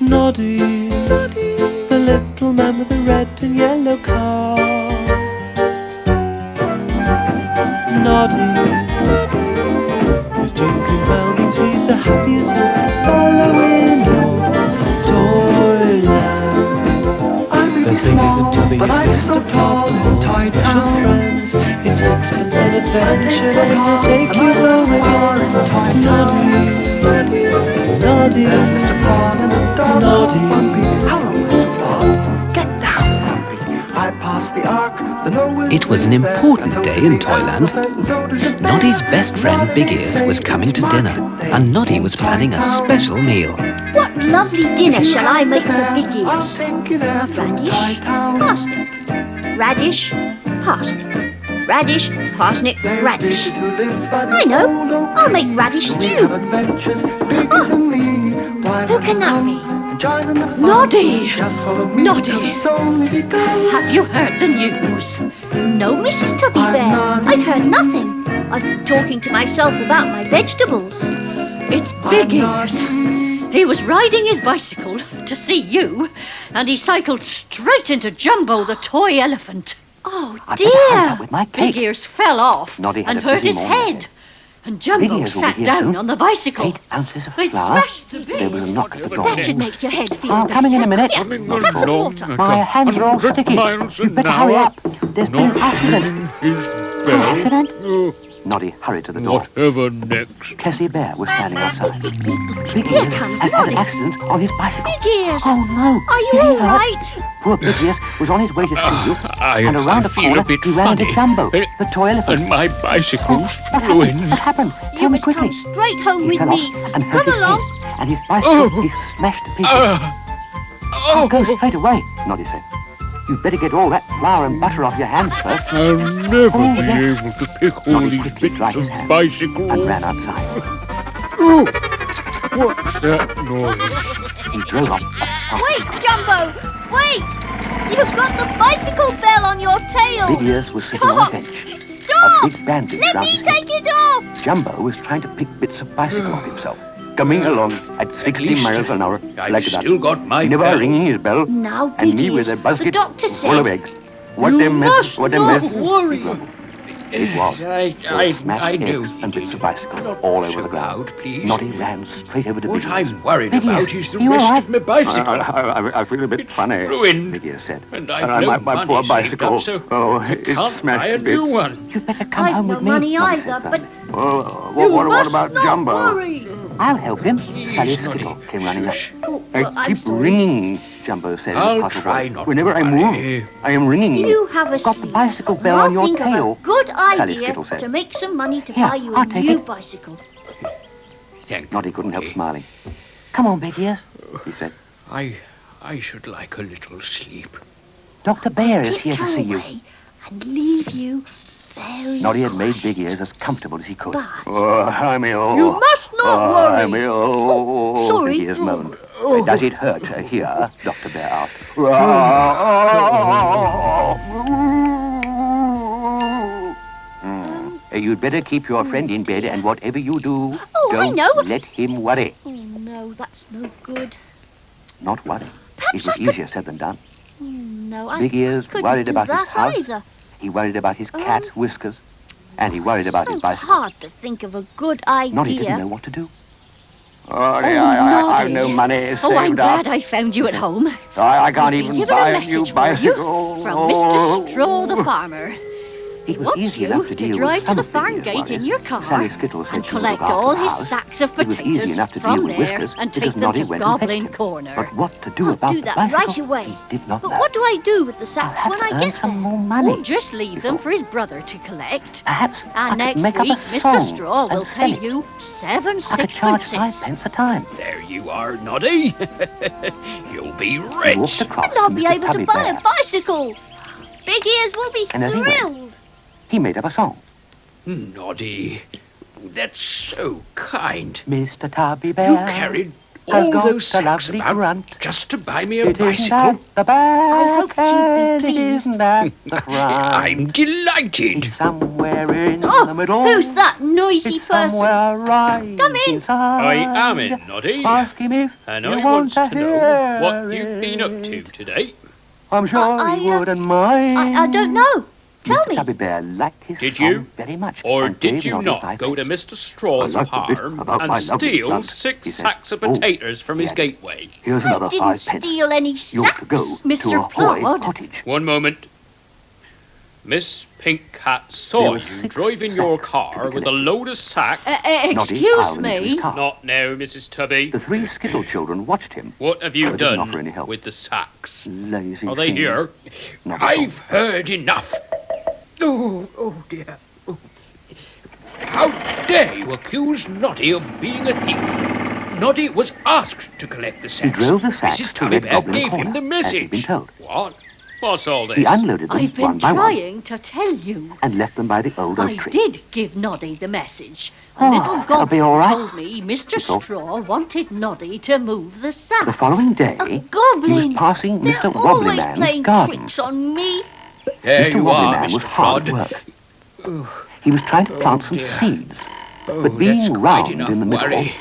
Noddy, the little man with the red and yellow car. Noddy, his tinkling bell means he's the happiest little fellow in all Toyland. There's Biggies and Tubby and Mr. Pop and all special friends. It's sixpence an adventure, they will take you home again. Noddy, Noddy, Noddy. It was an important day in Toyland. Noddy's best friend Big Ears was coming to dinner, and Noddy was planning a special meal. What lovely dinner shall I make for Big Ears? Radish, parsnip. Radish, parsnip. Radish, parsnip, radish. I know, I'll make radish stew. Oh, who can that be? Noddy! Noddy! Have you heard the news? No, Mrs. Tubby Bear, I've heard nothing. I've been talking to myself about my vegetables. It's Big Ears. He was riding his bicycle to see you, and he cycled straight into Jumbo the toy elephant. Oh dear! Big Ears fell off and hurt his head. And Jumbo sat down on the bicycle. It smashed to bits. That should make your head feel better. Coming in a minute. Have some water. My hands are all sticky. You better hurry up. There's been an accident. An accident? Noddy hurried to the door. Whatever next? Tessie Bear was standing outside. Big Here Ears comes has had Noddy. an accident on his bicycle. Big Ears! Oh no! Are you Is he all hurt? right? Poor Big Ears was on his way to see you, and I around the feel corner a bit he ran into funny. Jumbo, the toy elephant. And my bicycle's What ruined. happened? You Tell me must come quickly. straight home He with fell me. off and hurt Come his along. head, and his bicycle he smashed to pieces. I'll go straight away, Noddy said. You'd better get all that flour and butter off your hands first. I'll never Oh, be yes. able to pick all Noddy these quickly bits dried his of hands bicycle. and ran outside. Oh, what's that noise? He drove up. Wait, Jumbo! Wait! You've got the bicycle bell on your tail! Big Ears was sitting on a Stop! bench. Stop! A big bandage Let round me his neck. take it off! Jumbo was trying to pick bits of bicycle off himself. Coming along at 60 least miles an hour, I've like that. still got my Never bell. ringing his bell. Now, And me Big with a Ears, basket the doctor full of said... eggs. What You a mess! must What a not mess! worry. It was. I Smashed knew eggs you and bits did. of bicycle Not all so over the ground. loud, please. Noddy ran straight over to What Big Ears. I'm worried Big about Ears, is the you all rest right? of my bicycle. I feel a bit funny. ruined. Big Ears said. And I've no my money poor saved bicycle. up, so Oh, I it's can't smashed buy a to bits. new one. You'd better come I've home no with me. money Noddy either, said but... Oh, You what must about not Jumbo? worry. I'll help him. Please, Sally Noddy. Skittle came running up. Oh, well, I'm Keep sorry. ringing, Jumbo said. in a I'll puzzled try voice. not Whenever to I worry. move, I am ringing You have a Got seat. the bicycle bell Now on your think of tail. a good Sally idea Skittle said. to make some money to Here, buy you a I'll take new it. bicycle. Thank Noddy couldn't help you. smiling. Come on, Big Ears, he said. I should like a little sleep. Dr. Bear is here to Tiptoe see you. away and leave you very Noddy had made quiet. Big Ears as comfortable as he could. But Oh, I'm ill. you must not worry. I'm ill. Sorry. Big Ears moaned. Does it hurt here? Dr. Bear asked. You'd better keep your friend in bed, and whatever you do, Oh, I don't know. let him worry. Oh, no, that's no good. Not worry. Perhaps It was I could... easier said than done. No, I Big Ears couldn't worried do about his that house. either. He worried about his cat, Whiskers, and he worried about so his bicycle. hard to think of a good idea. Noddy didn't know what to do. Oh, Noddy. I've no money saved Oh, I'm up. glad I found you at home. I can't We've been even given buy a a new message for you bicycle. from Mr. Straw the farmer. He It was wants easy you enough to to deal drive with to the some farm Big Ears gate in worries. your car Sally Skittle said and she would collect look after all the his house. sacks of It was easy potatoes enough to from deal with there Whiskers and because take them Noddy to went and Goblin fetched him. Corner. But what to do I'll about do the that bicycle, right away. he did not But know. what do I do with the sacks I'll when have I to earn get some there? more money. We'll just leave them for his brother to collect. Perhaps I And could next make up week, a Mr. song Straw will and pay sell it. you 7 I could charge sixpences. 5 pence a time. There you are, Noddy. You'll be He rich. walked across And I'll to be Mr. able to Tubby buy Bear. a bicycle. Big Ears will be And as he went, thrilled. He made up a song. Noddy, that's so kind. Mr. Tubby Bear. You carried has all got those a sacks lovely about grunt. just to buy me a It isn't bicycle? at the back, I hope you'd be it isn't at the front. I'm delighted. It's somewhere in Oh, the middle. who's that noisy It's person? somewhere right Come in. inside. I am in, Noddy. Ask him if And you I want want to know hear what you've been up to it. today. I'm sure I, he wouldn't mind. I don't know. Tell Mr. me. Tubby Bear liked his Did song you? very much. Or and did gave you Noddy not 5 go to pence. Mr. Straw's I like the bit farm about and my lovely steal grunt, 6 he said. sacks of Oh, potatoes from his yes. gateway? Here's I another didn't 5 pence. steal any You're to go sacks, to Mr. Ahoy Plod. Cottage. One moment. Miss Pink Cat saw There were you 6 driving your sacks to car be with a load of sacks. Noddy Excuse piled them into his me. car. Not now, Mrs. Tubby. The 3 Skittle children watched him. What have you But didn't done offer any help. with the sacks? Lazy Are they things. here? Not at all. I've heard enough. Oh dear. Oh. How dare you accuse Noddy of being a thief? Noddy was asked to collect the sacks. drove the sacks Mrs. to Tubby Red Bear Goblin gave him Corner, the as he'd been message. told. What? What's all this? He unloaded them I've one been by one trying to tell you. and left them by the old oak I tree. did give Noddy the message. Oh, Little that'll be all Goblin right. told me Mr. He thought. Straw wanted Noddy to move the sacks. The following day, A goblin! he was passing They're Mr. Wobbly always Man's playing garden. tricks on me. There Mr. you Wobbly are, Man was Mr. hard Plod. at work. He was trying to plant some dear. seeds, Oh, but that's being quite round enough in the middle worry.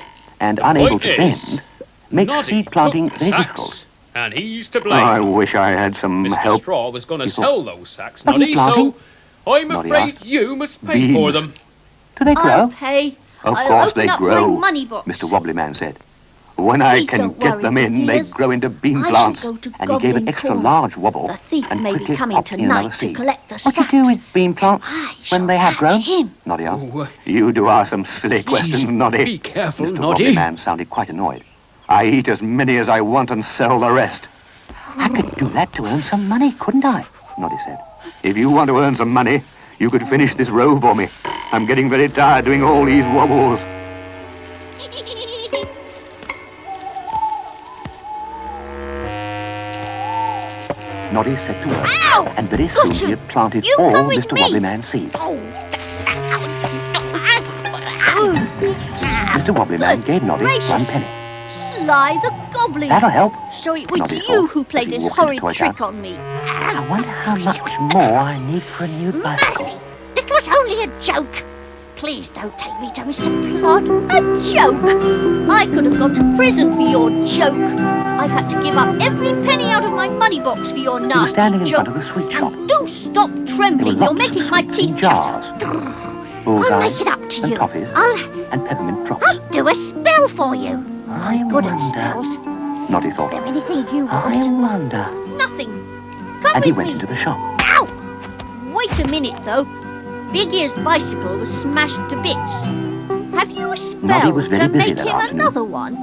and unable point to is, bend makes Noddy seed planting took the very sacks, difficult. and he's to I blame. wish I had some Mr. help. Straw was going to He thought. sell those sacks, But he's Noddy, so planting. I'm Noddy afraid asked. you must pay for Beans. them. Do they grow? I'll pay. Of I'll course open they up grow, my money box. Mr. Wobbly Man said. When I Please can don't get worry, them in, they Piers. grow into bean I shall plants. go to And he gave an Goblin extra Corner. large wobble The thief and may be quickly coming popped in another tonight to seed. collect the What do you do sacks. with bean plants I when shall they have catch grown? him. Noddy asked. Oh, You do ask some silly questions, Noddy. be careful, Mr. Noddy. Wobbly Man sounded quite annoyed. I eat as many as I want and sell the rest. I could do that to earn some money, couldn't I? Noddy said. If you want to earn some money, you could finish this row for me. I'm getting very tired doing all these wobbles. Noddy set to work, Ow! and very soon Gotcha. he had planted You all come with Mr. me. Wobbly Man's seeds. Oh. Mr. Wobbly Man gave Noddy gracious. 1 penny. Sly the Goblin. That'll help. So it was Noddy you thought who as played he this walked into horrid Toy trick Town. on me. I wonder how much more I need for a new bicycle. Mercy, it was only a joke. Please don't take me to Mr. Plod. A joke? I could have gone to prison for your joke. I've had to give up every penny out of my money box for your He was nasty standing in joke. front of the sweet shop. And do stop There trembling. were You're lots making of my sweets teeth in chatter. jars. I'll Bullseyes make it up to and you. toffees I'll and peppermint drops. do a spell for you. I I'm good at wonder. spells. Noddy Is thought. there anything you I want? wonder. Nothing. Come And he with went me. into the shop. Ow! Wait a minute, though. Big Ear's bicycle was smashed to bits. Have you a Noddy spell was very to busy make that him afternoon. another one?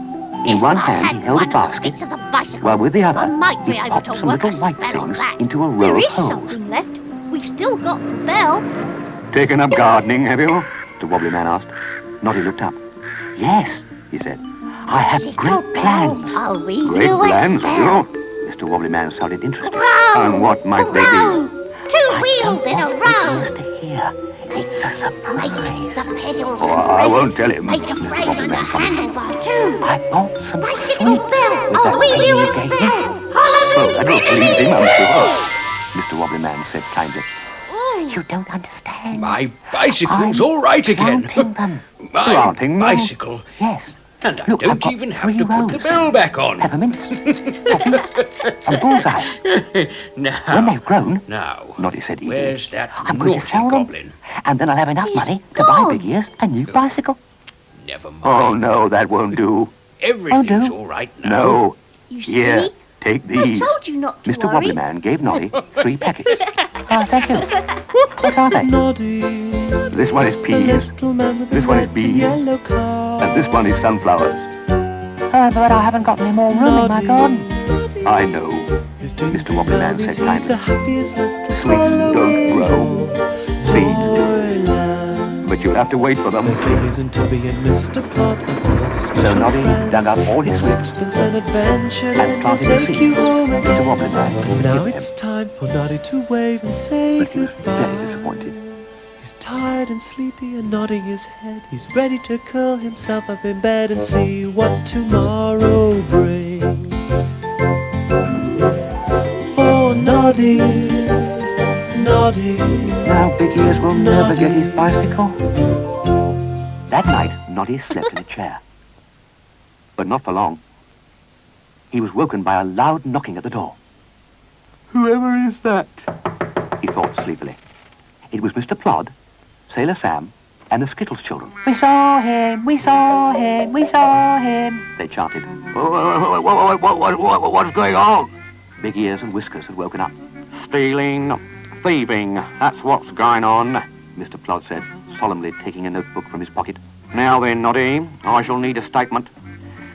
In If one I hand, had he held a one of the basket, bits of the bicycle, while with the other, I might be he able popped to some work a little white spell on things that. into a row There of is holes. something left. We've still got the bell. Taken up gardening, have you? The Wobbly Man asked. Noddy looked up. Yes, he said. I have Bicycle great bell. plans. I'll weave Great you a plans, spell. you? Mr. Wobbly Man sounded interested. Round, And what might they be? round. Two I wheels don't in a want row. Big Ears to hear. It's a Make surprise. the pedals Oh, and I brake. won't tell him. Make a Mr. frame Wobbly and a Man sounded. handlebar too. I bought some Bicycle sweets bell. with I'll that weave penny you a you gave me. spell. Well, that'll please him, I'm Hallelujah. sure. Mr. Wobbly Man said kindly. You don't understand. My bicycle's I'm all right again. planting them. My Planting them? bicycle. Yes. And I Look, I've don't got even have 3 to put the rows. bell back on. Peppermint, toffee, and bullseye. When Now, they've grown, now, Noddy said eagerly, where's that I'm going to naughty sell them, goblin? and then I'll have enough He's money to buy gone. Big Ears a new bicycle. Never mind. Oh, no, that won't do. Everything's do. all right now. No. You Here, see? take I these. told you not to Mr. worry. Wobbly Man gave Noddy 3 packets. Oh, thank you. What are they? Noddy, This one is the peas, little man with the This one is red beans. yellow car. and this one is sunflowers. But I haven't got any more room in my garden. I know. Mr. Wobbly Man said He's kindly. the happiest little Sweets fellow don't in grow. Seeds do. Toyland. But you'll have to wait for them. There's Biggies and Tubby and Mr. Plod and all the special So Noddy friends. dug up all his With sweets sixpence and adventure, and then we'll planted the take you seeds. home Mr. again. Wobbly Man Now gave it's him, time for Noddy to wave and say but he was very goodbye. disappointed. He's tired and sleepy and nodding his head. He's ready to curl himself up in bed and see what tomorrow brings. For Noddy, Noddy. Now Big Ears will never get his bicycle. That night, Noddy slept in a chair. But not for long. He was woken by a loud knocking at the door. Whoever is that? He thought sleepily. It was Mr. Plod, Sailor Sam, and the Skittles children. We saw him, we saw him, we saw him, they chanted. What's going on? Big Ears and Whiskers had woken up. Stealing, thieving, that's what's going on, Mr. Plod said, solemnly taking a notebook from his pocket. Now then, Noddy, I shall need a statement.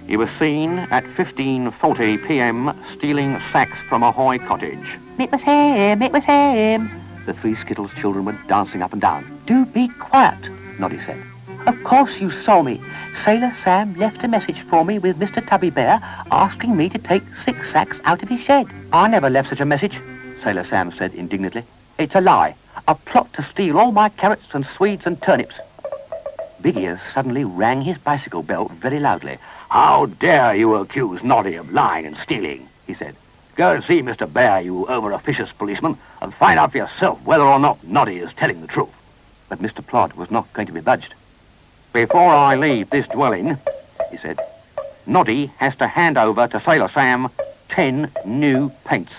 He was seen at 15:40 p.m. stealing sacks from a Hoy cottage. It was him, it was him. The three Skittles children were dancing up and down. Do be quiet, Noddy said. Of course you saw me. Sailor Sam left a message for me with Mr. Tubby Bear asking me to take 6 sacks out of his shed. I never left such a message, Sailor Sam said indignantly. It's a lie. A plot to steal all my carrots and Swedes and turnips. Big Ears suddenly rang his bicycle bell very loudly. How dare you accuse Noddy of lying and stealing, he said. Go and see Mr. Bear, you over-officious policeman, and find out for yourself whether or not Noddy is telling the truth. But Mr. Plod was not going to be budged. Before I leave this dwelling, he said, Noddy has to hand over to Sailor Sam 10 new paints.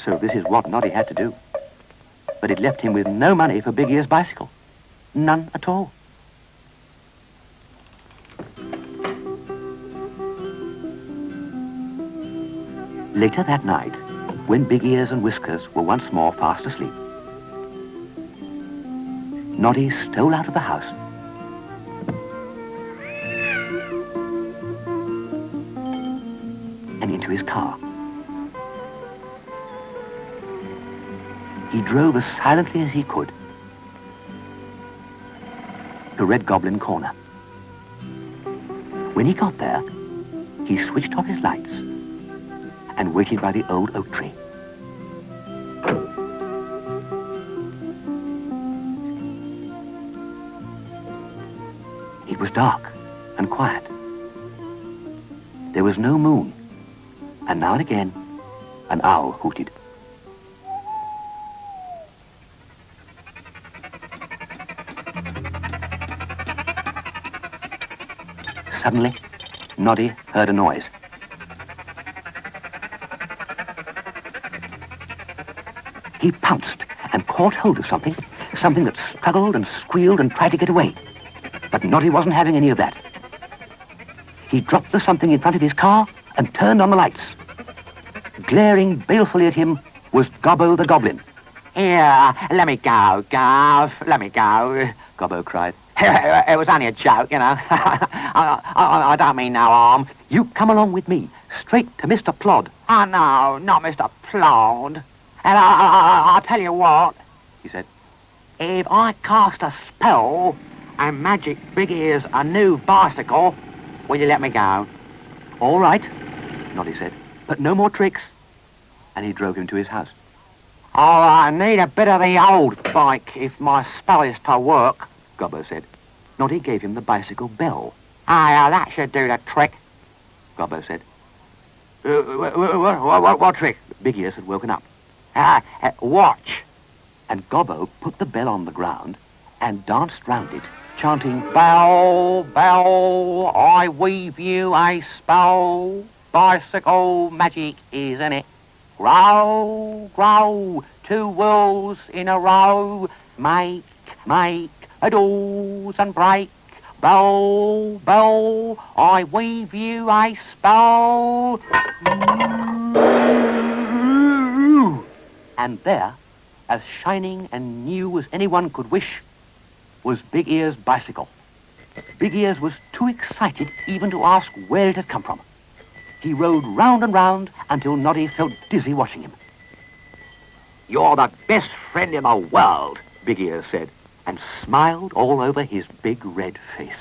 So this is what Noddy had to do. But it left him with no money for Big Ear's bicycle. None at all. Later that night, when Big Ears and Whiskers were once more fast asleep, Noddy stole out of the house and into his car. He drove as silently as he could to Red Goblin Corner. When he got there, he switched off his lights and waited by the old oak tree. It was dark and quiet. There was no moon, and now and again, an owl hooted. Suddenly, Noddy heard a noise. He pounced and caught hold of something that struggled and squealed and tried to get away. But Noddy wasn't having any of that. He dropped the something in front of his car and turned on the lights. Glaring balefully at him was Gobbo the Goblin. Here, let me go, Gov, let me go, Gobbo cried. It was only a joke, you know. I don't mean no harm. You come along with me, straight to Mr. Plod. Oh, no, not Mr. Plod. And I'll tell you what, he said. If I cast a spell and magic Big Ears a new bicycle, will you let me go? All right, Noddy said, but no more tricks. And he drove him to his house. Oh, I need a bit of the old bike if my spell is to work, Gobbo said. Noddy gave him the bicycle bell. Ah, that should do the trick, Gobbo said. What trick? Big Ears had woken up. Watch. And Gobbo put the bell on the ground and danced round it, chanting, Bell, bell, I weave you a spell. Bicycle magic is in it. Grow, grow, 2 wheels in a row. Make, a doors and break. Bell, bell, I weave you a spell. And there, as shining and new as anyone could wish, was Big Ear's bicycle. Big Ears was too excited even to ask where it had come from. He rode round and round until Noddy felt dizzy watching him. You're the best friend in the world, Big Ears said, and smiled all over his big red face.